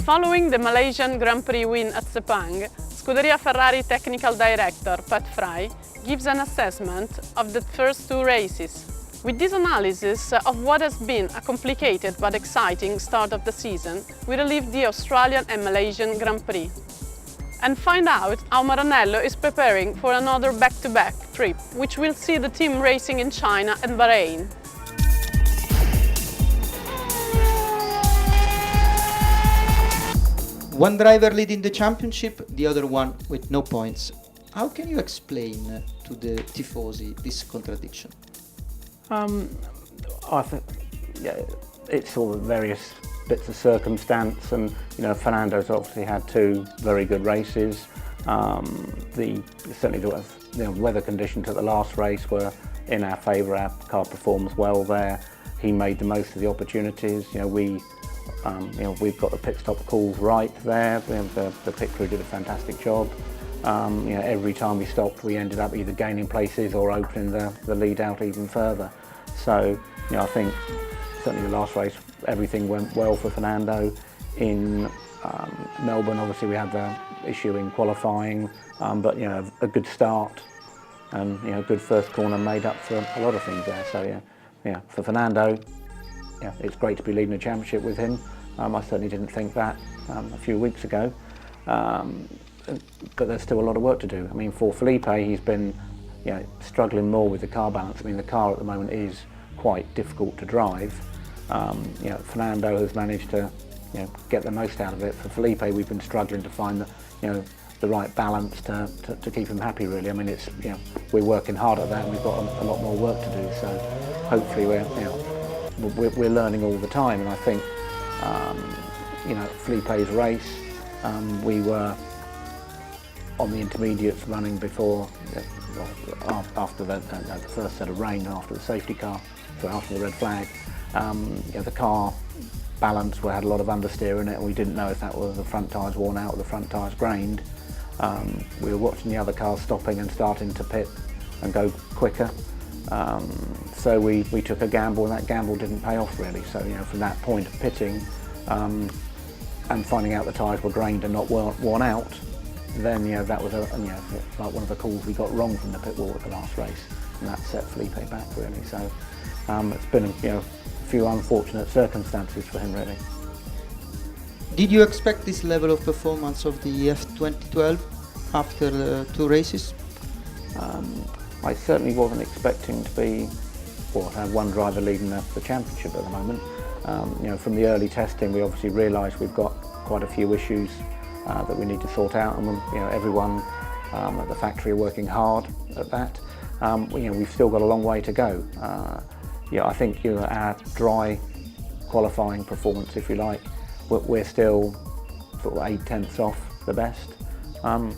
Following the Malaysian Grand Prix win at Sepang, Scuderia Ferrari Technical Director Pat Fry gives an assessment of the first two races. With this analysis of what has been a complicated but exciting start of the season, we relive the Australian and Malaysian Grand Prix. And find out how Maranello is preparing for another back-to-back trip, which will see the team racing in China and Bahrain. One driver leading the championship, the other one with no points. How can you explain to the tifosi this contradiction? I think it's all various bits of circumstance, and Fernando's obviously had two very good races. Certainly the weather conditions at the last race were in our favour. Our car performs well there. He made the most of the opportunities. We've got the pit stop calls right there. The pit crew did a fantastic job. Every time we stopped, we ended up either gaining places or opening the lead out even further. So, I think certainly the last race, everything went well for Fernando. In Melbourne, obviously we had the issue in qualifying, but a good start and good first corner made up for a lot of things there. So for Fernando, it's great to be leading the championship with him. I certainly didn't think that a few weeks ago, but there's still a lot of work to do. I mean, for Felipe, he's been struggling more with the car balance. I mean, the car at the moment is quite difficult to drive. Fernando has managed to get the most out of it. For Felipe, we've been struggling to find the right balance to keep him happy, really. I mean, we're working hard at that, and we've got a lot more work to do. So hopefully we're learning all the time. And I think Felipe's race, we were on the intermediates running before, after the first set of rain and after the safety car, so after the red flag. The car balance, we had a lot of understeer in it, and we didn't know if that was the front tyres worn out or the front tyres grained. We were watching the other cars stopping and starting to pit and go quicker. So we took a gamble, and that gamble didn't pay off really. So from that point of pitting and finding out the tyres were grained and not worn out, then that was like one of the calls we got wrong from the pit wall at the last race, and that set Felipe back really. So it's been a few unfortunate circumstances for him really. Did you expect this level of performance of the F2012 after the two races? I certainly wasn't expecting to have one driver leading the championship at the moment. From the early testing, we obviously realised we've got quite a few issues that we need to sort out, and everyone at the factory are working hard at that. We've still got a long way to go. I think our dry qualifying performance, if you like, we're still sort of 8/10ths off the best. And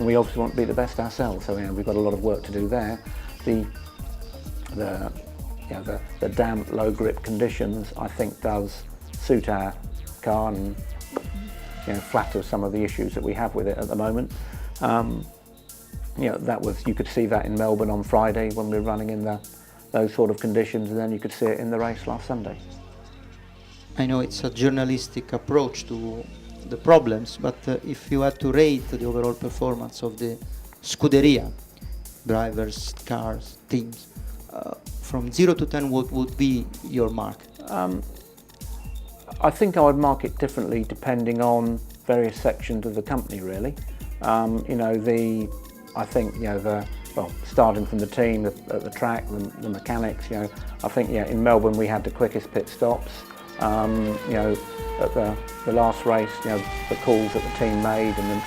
we obviously want to be the best ourselves, so we've got a lot of work to do there. The damp, low grip conditions, I think, does suit our car and flatters some of the issues that we have with it at the moment. You could see that in Melbourne on Friday when we were running in those sort of conditions, and then you could see it in the race last Sunday. I know it's a journalistic approach to the problems, but if you had to rate the overall performance of the Scuderia, drivers, cars, teams, from 0 to 10, what would be your mark? I think I would mark it differently depending on various sections of the company, really. Starting from the team at the track, the mechanics, I think, in Melbourne we had the quickest pit stops. At the last race, the calls that the team made and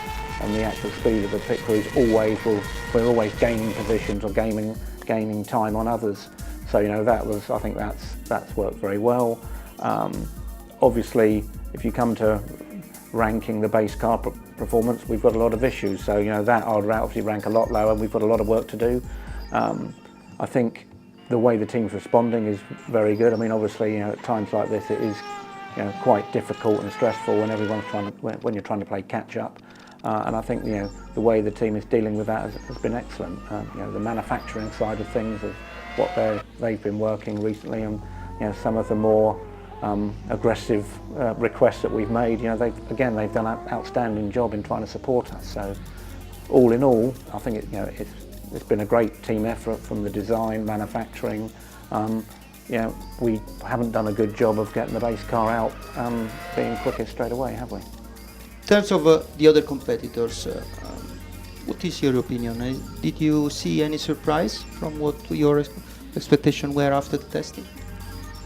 the actual speed of the pit crews we're always gaining positions or gaining time on others. So I think that's worked very well. Obviously, if you come to ranking the base car performance, we've got a lot of issues. So that I would obviously rank a lot lower, and we've got a lot of work to do. I think the way the team's responding is very good. I mean, obviously, at times like this, it is quite difficult and stressful when when you're trying to play catch up. And I think the way the team is dealing with that has been excellent. The manufacturing side of things, of what they've been working recently, and some of the more aggressive requests that we've made. You know, they've done an outstanding job in trying to support us. So, all in all, I think it's been a great team effort from the design, manufacturing. We haven't done a good job of getting the race car out being quickest straight away, have we? In terms of the other competitors, what is your opinion? Did you see any surprise from what your expectations were after the testing?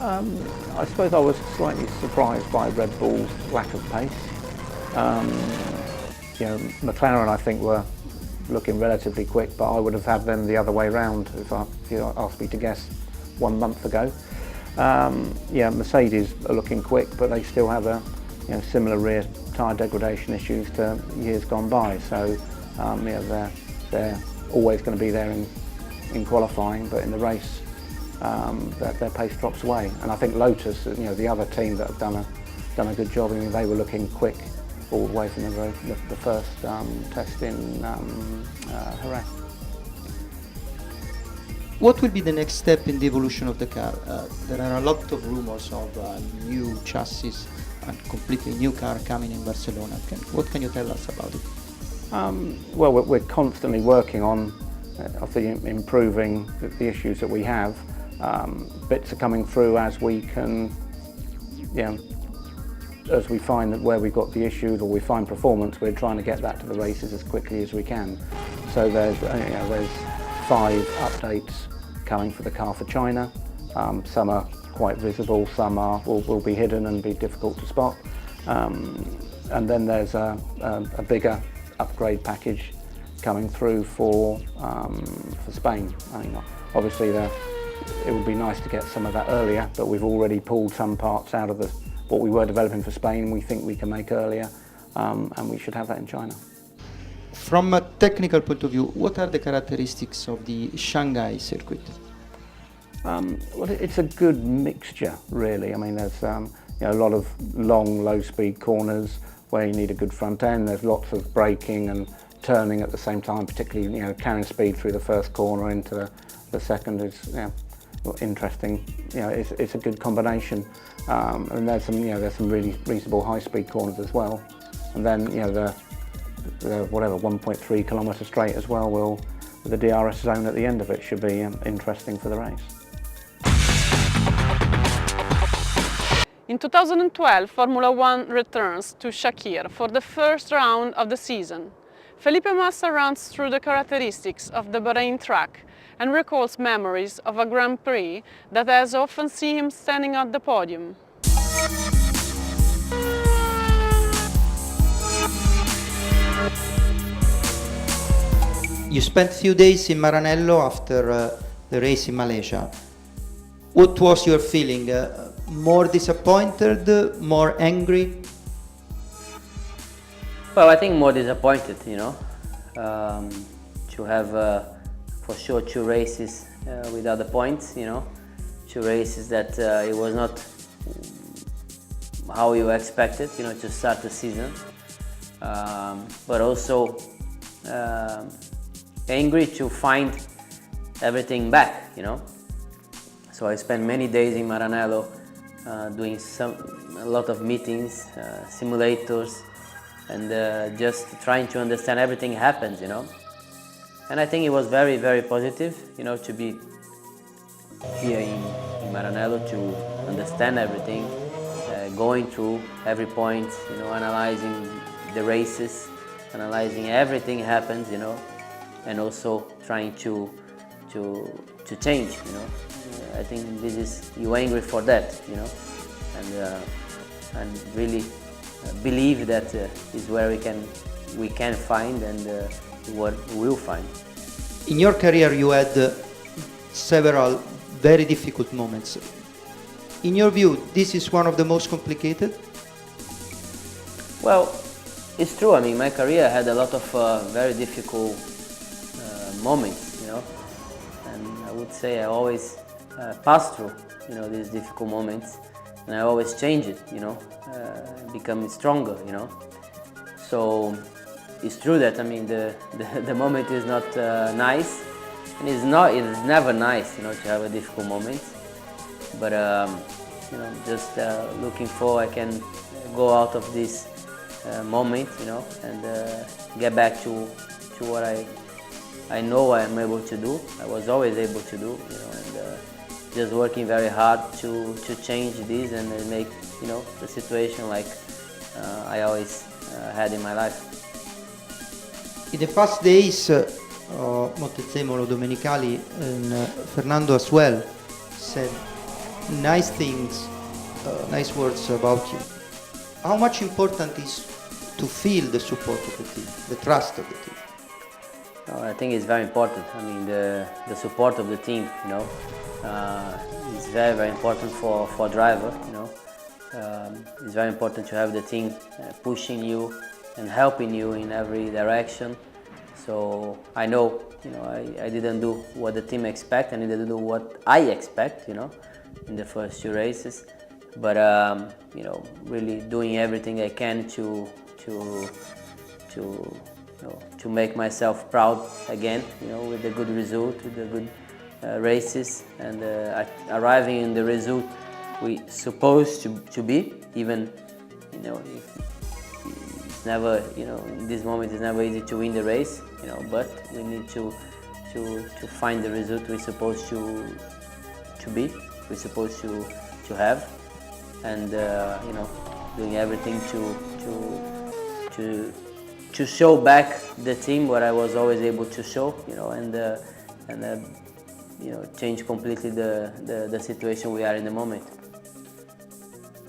I suppose I was slightly surprised by Red Bull's lack of pace. McLaren, I think, were looking relatively quick, but I would have had them the other way round if you asked me to guess 1 month ago. Mercedes are looking quick, but they still have similar rear tyre degradation issues to years gone by. So they're always going to be there in qualifying, but in the race their pace drops away. And I think Lotus, the other team that have done a good job. I mean, they were looking quick all the way from the first test in Jerez. What will be the next step in the evolution of the car? There are a lot of rumors of new chassis and completely new car coming in Barcelona. What can you tell us about it? Well, we're constantly working on improving the issues that we have. Bits are coming through as we can, as we find that where we've got the issues or we find performance, we're trying to get that to the races as quickly as we can. So there's 5 updates coming for the car for China. Some are quite visible, some will be hidden and be difficult to spot. And then there's a bigger upgrade package coming through for Spain. I mean, obviously it would be nice to get some of that earlier, but we've already pulled some parts out of what we were developing for Spain. We think we can make earlier, and we should have that in China. From a technical point of view, what are the characteristics of the Shanghai circuit? Well, it's a good mixture, really. I mean, there's a lot of long, low-speed corners where you need a good front end. There's lots of braking and turning at the same time, particularly carrying speed through the first corner into the second is interesting. It's a good combination. And there's some really reasonable high-speed corners as well. And then the 1.3 kilometre straight as well with the DRS zone at the end of it should be interesting for the race. In 2012, Formula One returns to Shakir for the first round of the season. Felipe Massa runs through the characteristics of the Bahrain track and recalls memories of a Grand Prix that has often seen him standing at the podium. You spent a few days in Maranello after the race in Malaysia. What was your feeling? More disappointed, more angry? Well, I think more disappointed, to have for sure 2 races without the points, 2 races that it was not how you expected, to start the season, but also angry to find everything back, So I spent many days in Maranello doing a lot of meetings, simulators, and just trying to understand everything happens, And I think it was very, very positive, to be here in Maranello to understand everything, going through every point, analyzing the races, analyzing everything happens, and also trying to change, I think this is, you're angry for that, and really believe that is where we can find and what we will find. In your career you had several very difficult moments. In your view, this is one of the most complicated? Well, it's true. I mean, my career had a lot of very difficult moments, and I would say I always pass through, these difficult moments, and I always change it, become stronger, So it's true that, I mean, the moment is not nice, and it's never nice, to have a difficult moment, but you know, just looking for I can go out of this moment, you know, and get back to what I know I am able to do. I was always able to do, you know, and just working very hard to change this and make, you know, the situation like I always had in my life. In the past days, Montezemolo, Domenicali, and Fernando as well said nice things, nice words about you. How much important is to feel the support of the team, the trust of the team? I think it's very important. I mean, the support of the team, you know, is very, very important for a driver, you know. It's very important to have the team pushing you and helping you in every direction. So I know, you know, I didn't do what the team expect, and I didn't do what I expect, you know, in the first 2 races. But you know, really doing everything I can to make myself proud again, you know, with a good result, with the good races, and arriving in the result we supposed to be, even, you know, it's never, you know, in this moment it's never easy to win the race, you know, but we need to find the result we're supposed to be, we're supposed to have, and you know, doing everything to show back the team what I was always able to show, you know, and you know, change completely the situation we are in the moment.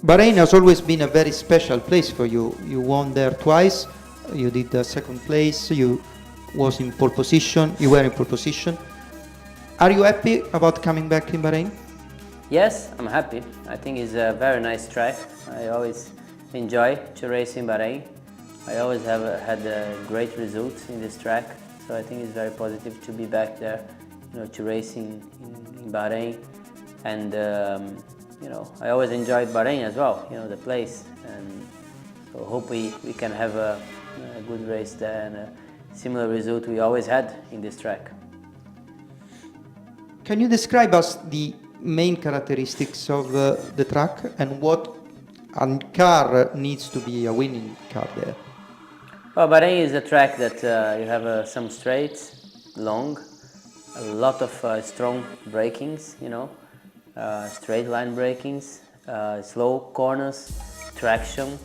Bahrain has always been a very special place for you. You won there twice. You did the second place. You were in pole position. Are you happy about coming back in Bahrain? Yes, I'm happy. I think it's a very nice track. I always enjoy to race in Bahrain. I always have had great results in this track, so I think it's very positive to be back there, you know, to race in Bahrain. And you know, I always enjoyed Bahrain as well, you know, the place, and so hope we can have a good race there and a similar result we always had in this track. Can you describe us the main characteristics of the track and what a car needs to be a winning car there? Well, Bahrain is a track that you have some straights, long, a lot of strong brakings, you know, straight line brakings, slow corners, traction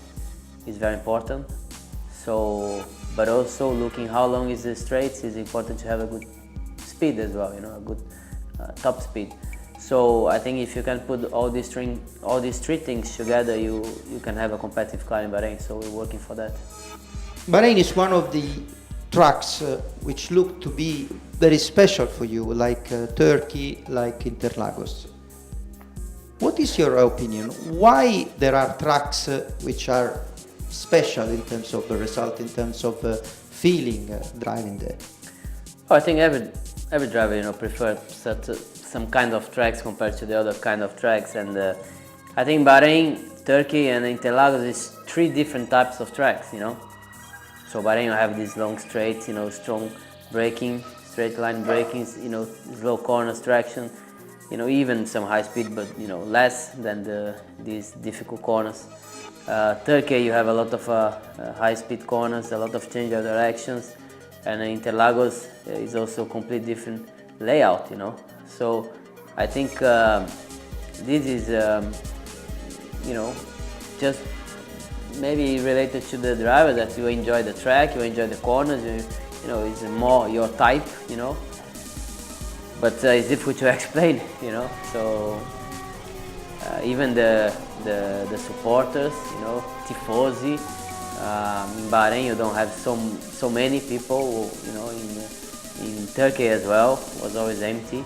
is very important. So, but also looking how long is the straights is important to have a good speed as well, you know, a good top speed. So I think if you can put all these three things together, you can have a competitive car in Bahrain. So we're working for that. Bahrain is one of the tracks which look to be very special for you, like Turkey, like Interlagos. What is your opinion? Why there are tracks which are special in terms of the result, in terms of feeling driving there? Oh, I think every driver, you know, prefers some kind of tracks compared to the other kind of tracks, and I think Bahrain, Turkey, and Interlagos is 3 different types of tracks, you know. So Bahrain you have these long straights, you know, strong braking, straight line brakings, you know, slow corners, traction, you know, even some high speed, but you know, less than these difficult corners. Turkey you have a lot of high speed corners, a lot of change of directions, and Interlagos is also a completely different layout, you know. So I think this is, you know, just maybe related to the driver, that you enjoy the track, you enjoy the corners, you know, it's more your type, you know. But it's difficult to explain, you know. So even the supporters, you know, tifosi. In Bahrain you don't have so many people, you know. In Turkey as well was always empty.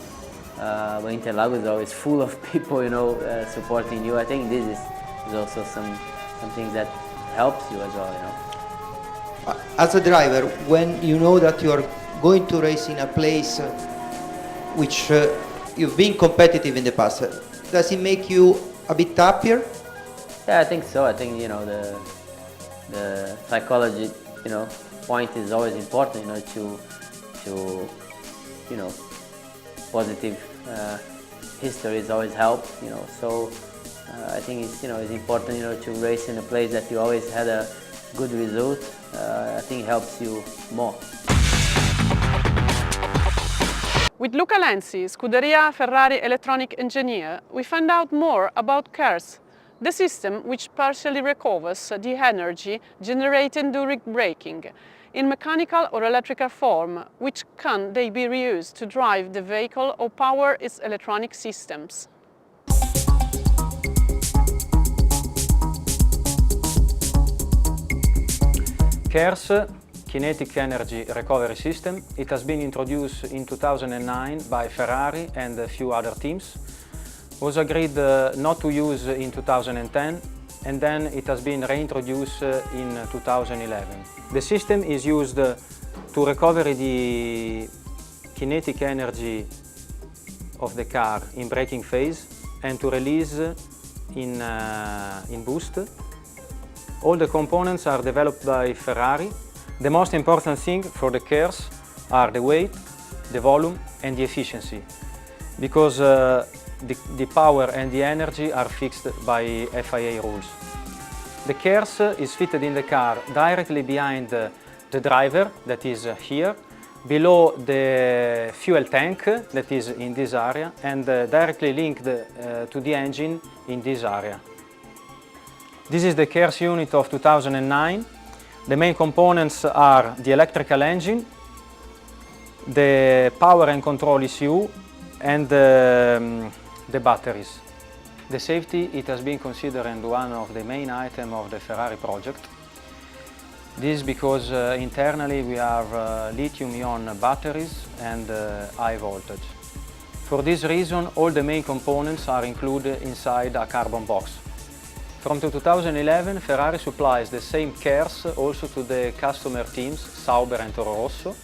But Interlagos is always full of people, you know, supporting you. I think this is also something that helps you as well, you know. As a driver, when you know that you are going to race in a place which you've been competitive in the past, does it make you a bit happier? Yeah, I think so. I think, you know, the psychology, you know, point is always important, you know, to you know, positive histories always help, you know. So I think it's important to race in a place that you always had a good result. I think helps you more. With Luca Lenzi, Scuderia Ferrari electronic engineer, we find out more about KERS, the system which partially recovers the energy generated during braking in mechanical or electrical form, which can they be reused to drive the vehicle or power its electronic systems. KERS, Kinetic Energy Recovery System. It has been introduced in 2009 by Ferrari and a few other teams. Was agreed not to use in 2010, and then it has been reintroduced in 2011. The system is used to recover the kinetic energy of the car in braking phase and to release in boost. All the components are developed by Ferrari. The most important thing for the KERS are the weight, the volume and the efficiency, because the power and the energy are fixed by FIA rules. The KERS is fitted in the car directly behind the driver, that is here, below the fuel tank, that is in this area, and directly linked to the engine in this area. This is the KERS unit of 2009. The main components are the electrical engine, the power and control ECU, and the batteries. The safety, it has been considered one of the main items of the Ferrari project. This is because internally we have lithium-ion batteries and high voltage. For this reason, all the main components are included inside a carbon box. From 2011, Ferrari supplies the same KERS also to the customer teams Sauber and Toro Rosso.